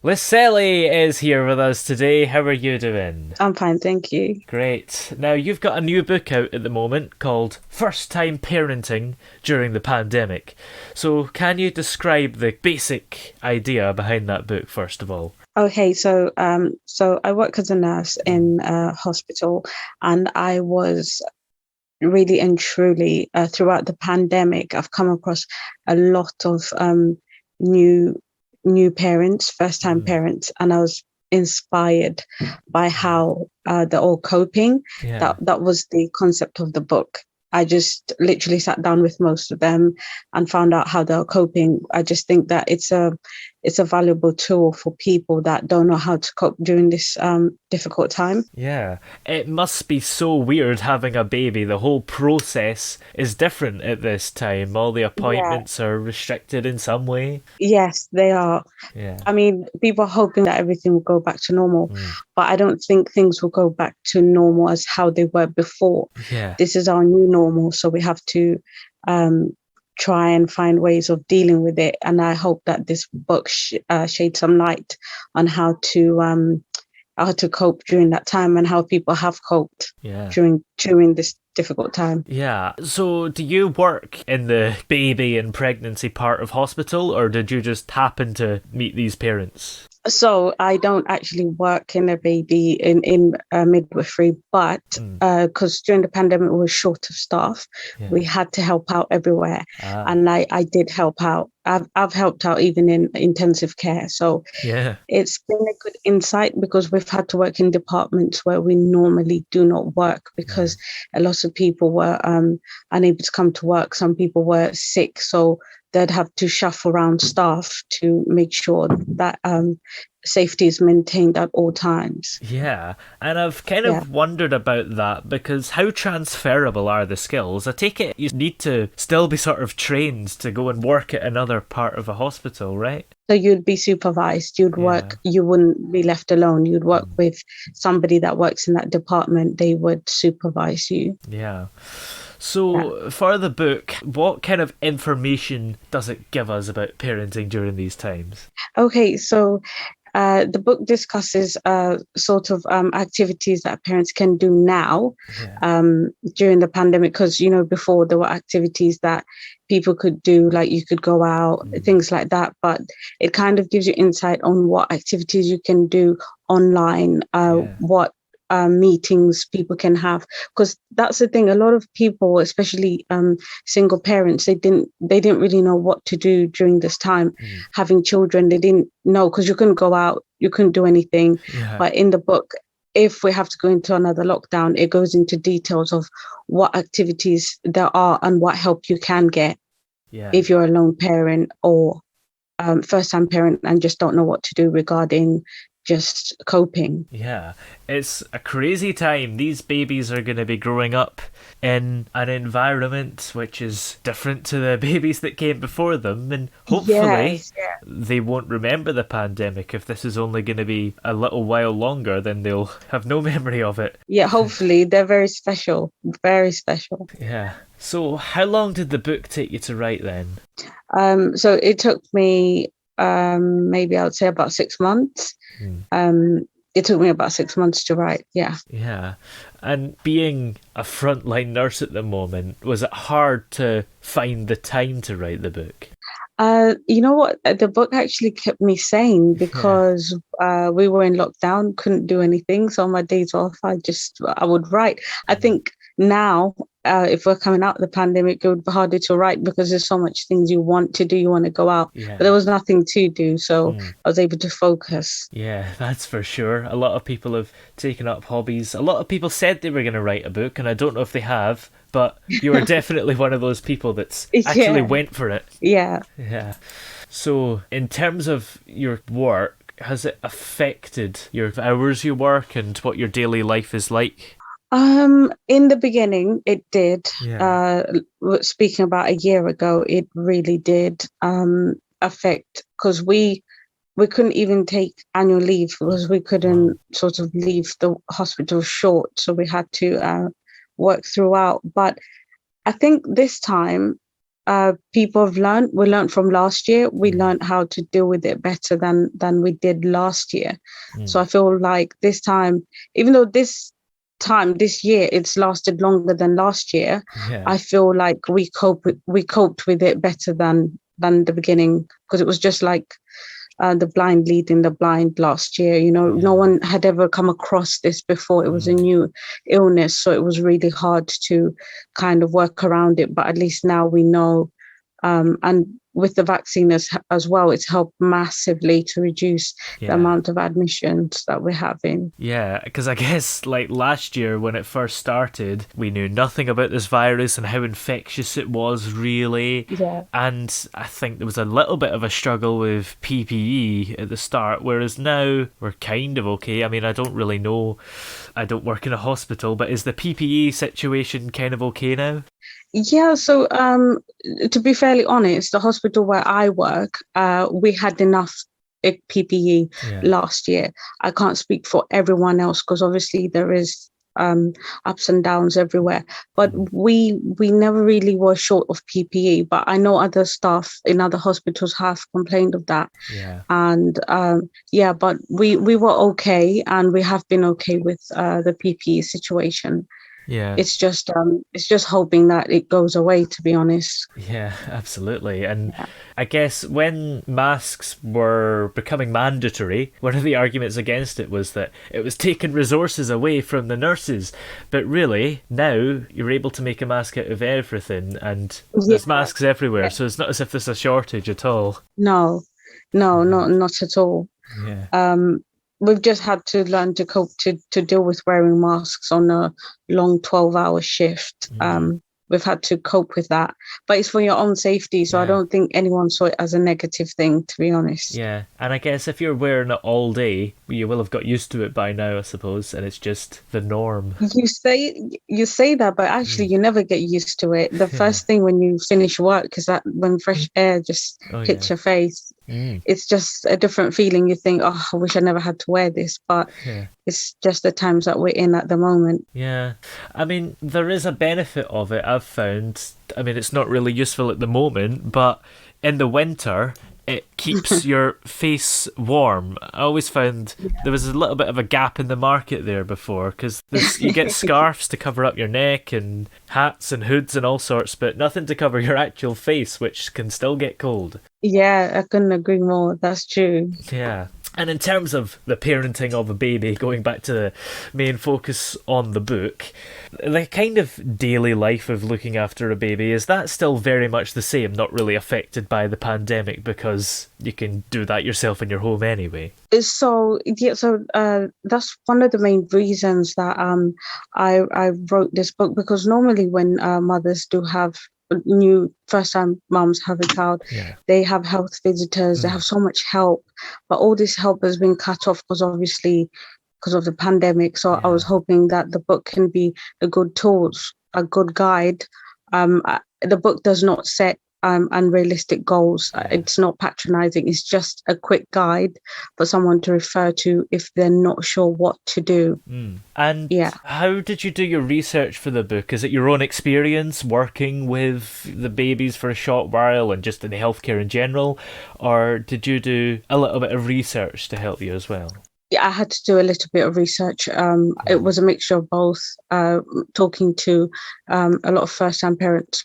Liseli is here with us today. How are you doing? I'm fine, thank you. Great. Now, you've got a new book out at the moment called First Time Parenting During the Pandemic. So, can you describe the basic idea behind that book, first of all? So I work as a nurse in a hospital, and I was really and truly throughout the pandemic, I've come across a lot of new new parents, first time Mm. parents, and I was inspired by how they're all coping. Yeah. That was the concept of the book. I just literally sat down with most of them and found out how they're coping. I just think that it's a valuable tool for people that don't know how to cope during this difficult time. Yeah, it must be so weird having a baby. The whole process is different at this time. All the Yeah. appointments are restricted in some way. Yes, they are. Yeah. I mean, people are hoping that everything will go back to normal, Mm. but I don't think things will go back to normal as how they were before. Yeah. This is our new normal, so we have to um, try and find ways of dealing with it. And I hope that this book shades some light on how to cope during that time and how people have coped Yeah. during this difficult time. Yeah. So, do you work in the baby and pregnancy part of hospital, or did you just happen to meet these parents? So I don't actually work in a baby in midwifery, but Mm. because during the pandemic we were short of staff, Yeah. we had to help out everywhere, Ah. and I did help out. I've helped out even in intensive care, so Yeah. it's been a good insight because we've had to work in departments where we normally do not work Mm. because a lot of people were unable to come to work. Some people were sick, so they'd have to shuffle around staff to make sure that safety is maintained at all times. Yeah, and I've kind Yeah. of wondered about that because how transferable are the skills? I take it you need to still be sort of trained to go and work at another part of a hospital, right? So you'd be supervised, you'd Yeah. work, you wouldn't be left alone. You'd work Mm. with somebody that works in that department. They would supervise you. Yeah. Yeah. So, for the book, what kind of information does it give us about parenting during these times? Okay, so the book discusses sort of activities that parents can do now Yeah. during the pandemic, because before there were activities that people could do, like you could go out, Mm. things like that. But it kind of gives you insight on what activities you can do online, Yeah. what meetings people can have, because that's the thing. A lot of people, especially single parents, they didn't really know what to do during this time. Mm. Having children, they didn't know because you couldn't go out, you couldn't do anything. Yeah. But in the book, if we have to go into another lockdown, it goes into details of what activities there are and what help you can get Yeah. if you're a lone parent or first time parent and just don't know what to do regarding just coping. Yeah, it's a crazy time. These babies are going to be growing up in an environment which is different to the babies that came before them, and hopefully Yes. they won't remember the pandemic. If this is only going to be a little while longer, then they'll have no memory of it. Yeah, hopefully they're very special, very special. Yeah. So, how long did the book take you to write then? So it took me maybe I would say about 6 months. Hmm. It took me about 6 months to write. Yeah. Yeah. And being a frontline nurse at the moment, was it hard to find the time to write the book? You know what? The book actually kept me sane Yeah. because we were in lockdown, couldn't do anything. So on my days off, I would write. I Mm. think now, if we're coming out of the pandemic, it would be harder to write because there's so much things you want to do. You want to go out, but there Yeah. was nothing to do, so Mm. I was able to focus. Yeah, that's for sure. A lot of people have taken up hobbies. A lot of people said they were going to write a book, and I don't know if they have, but you are definitely one of those people that's actually Yeah, went for it. yeah. Yeah. So, in terms of your work, has it affected your hours you work and what your daily life is like? In the beginning, it did. Yeah. Speaking about a year ago, it really did affect because we couldn't even take annual leave because we Wow. couldn't sort of leave the hospital short, so we had to work throughout. But I think this time people have learned. We learned from last year. We learned how to deal with it better than we did last year. So I feel like this time, even though this year it's lasted longer than last year, Yeah. I feel like we coped with it better than the beginning, because it was just like the blind leading the blind last year. No one had ever come across this before. It was a new illness, so it was really hard to kind of work around it. But at least now we know, and with the vaccine as well, it's helped massively to reduce the Yeah. amount of admissions that we're having. Yeah, because I guess like last year when it first started, we knew nothing about this virus and how infectious it was, really. Yeah. And I think there was a little bit of a struggle with PPE at the start, whereas now we're kind of okay. I mean, I don't really know. I don't work in a hospital, but is the PPE situation kind of okay now? Yeah, so to be fairly honest, the hospital where I work, we had enough PPE Yeah. last year. I can't speak for everyone else, because obviously there is ups and downs everywhere. But we never really were short of PPE. But I know other staff in other hospitals have complained of that. Yeah. And yeah, but we were okay, and we have been okay with the PPE situation. Yeah. It's just hoping that it goes away, to be honest. Yeah, absolutely. And Yeah. I guess when masks were becoming mandatory, one of the arguments against it was that it was taking resources away from the nurses. But really, now you're able to make a mask out of everything, and there's Yeah. masks everywhere, so it's not as if there's a shortage at all. No, no, not at all. Yeah. Um, we've just had to learn to cope to deal with wearing masks on a long 12-hour shift. We've had to cope with that, but it's for your own safety. So I Yeah. don't think anyone saw it as a negative thing, to be honest. Yeah, and I guess if you're wearing it all day, you will have got used to it by now, I suppose, and it's just the norm. You say that, but actually you never get used to it. The Yeah. first thing when you finish work is that when fresh air just Oh, hits yeah. your face, it's just a different feeling. You think, oh, I wish I never had to wear this, but Yeah. it's just the times that we're in at the moment. Yeah. I mean, there is a benefit of it, I've found. I mean, it's not really useful at the moment, but in the winter, it keeps your face warm. I always found there was a little bit of a gap in the market there before, because you get scarves to cover up your neck and hats and hoods and all sorts, but nothing to cover your actual face, which can still get cold. Yeah, I couldn't agree more. That's true. Yeah. And in terms of the parenting of a baby, going back to the main focus on the book, the kind of daily life of looking after a baby, is that still very much the same, not really affected by the pandemic, because you can do that yourself in your home anyway? So yeah, that's one of the main reasons that I wrote this book, because normally when mothers do have new first time moms have a child, Yeah. they have health visitors, they have so much help, but all this help has been cut off because of the pandemic. So I Yeah. was hoping that the book can be a good tools, a good guide. The book does not set unrealistic goals. Yeah. It's not patronizing. It's just a quick guide for someone to refer to if they're not sure what to do. And Yeah. how did you do your research for the book? Is it your own experience working with the babies for a short while and just in the healthcare in general? Or did you do a little bit of research to help you as well? Yeah, I had to do a little bit of research. It was a mixture of both, talking to a lot of first-time parents,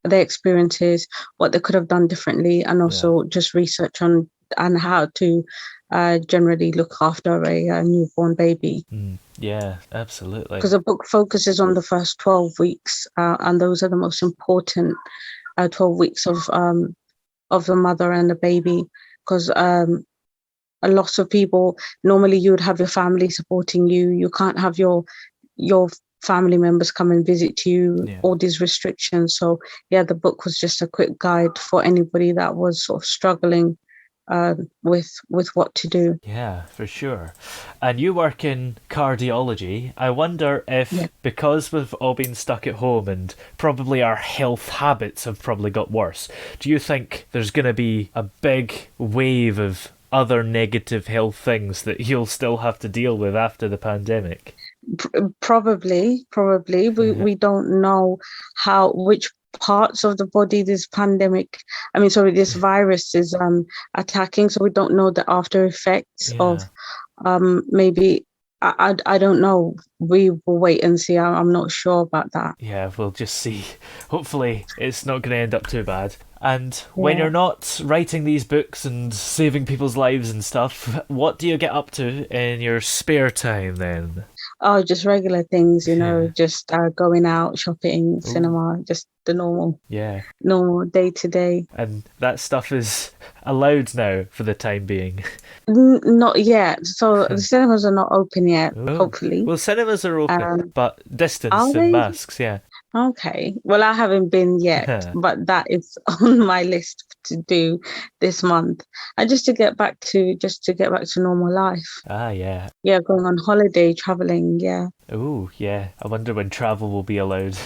their experiences, what they could have done differently, and also just research on how to generally look after a newborn baby. Yeah, absolutely. Because the book focuses on the first 12 weeks, and those are the most important 12 weeks of the mother and the baby. Because a lot of people, normally you would have your family supporting you. You can't have your family members come and visit you, all these restrictions. So yeah, the book was just a quick guide for anybody that was sort of struggling with what to do. Yeah, for sure. And you work in cardiology. I wonder if, because we've all been stuck at home and probably our health habits have probably got worse, do you think there's going to be a big wave of other negative health things that you'll still have to deal with after the pandemic? Probably. We don't know which parts of the body this pandemic, this virus is attacking. So we don't know the after effects of Yeah. maybe. I don't know. We will wait and see. I'm not sure about that. Yeah, we'll just see. Hopefully, it's not going to end up too bad. And when Yeah. you're not writing these books and saving people's lives and stuff, what do you get up to in your spare time then? Oh, just regular things, Yeah. just going out, shopping, Oh, cinema, just the yeah. normal day to day. And that stuff is allowed now for the time being. Not yet. So the cinemas are not open yet, Oh, hopefully. well, cinemas are open, Um, but are distanced and they? masks, yeah. Okay. Well, I haven't been yet, but that is on my list to do this month. And just to get back to normal life. Ah, yeah. Yeah, going on holiday, traveling, yeah. Oh, yeah. I wonder when travel will be allowed.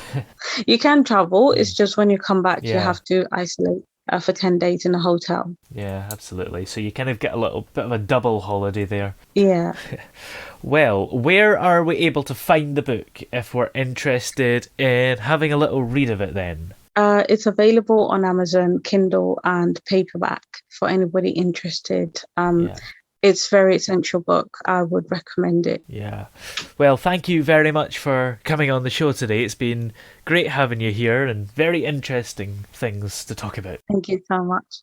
You can travel, Hmm. it's just when you come back, you Yeah, have to isolate for 10 days in a hotel. yeah, absolutely. So you kind of get a little bit of a double holiday there. Yeah. Well, where are we able to find the book if we're interested in having a little read of it then? It's available on Amazon, Kindle, and paperback for anybody interested. Yeah, It's a very essential book. I would recommend it. yeah. Well, thank you very much for coming on the show today. It's been great having you here and very interesting things to talk about. Thank you so much.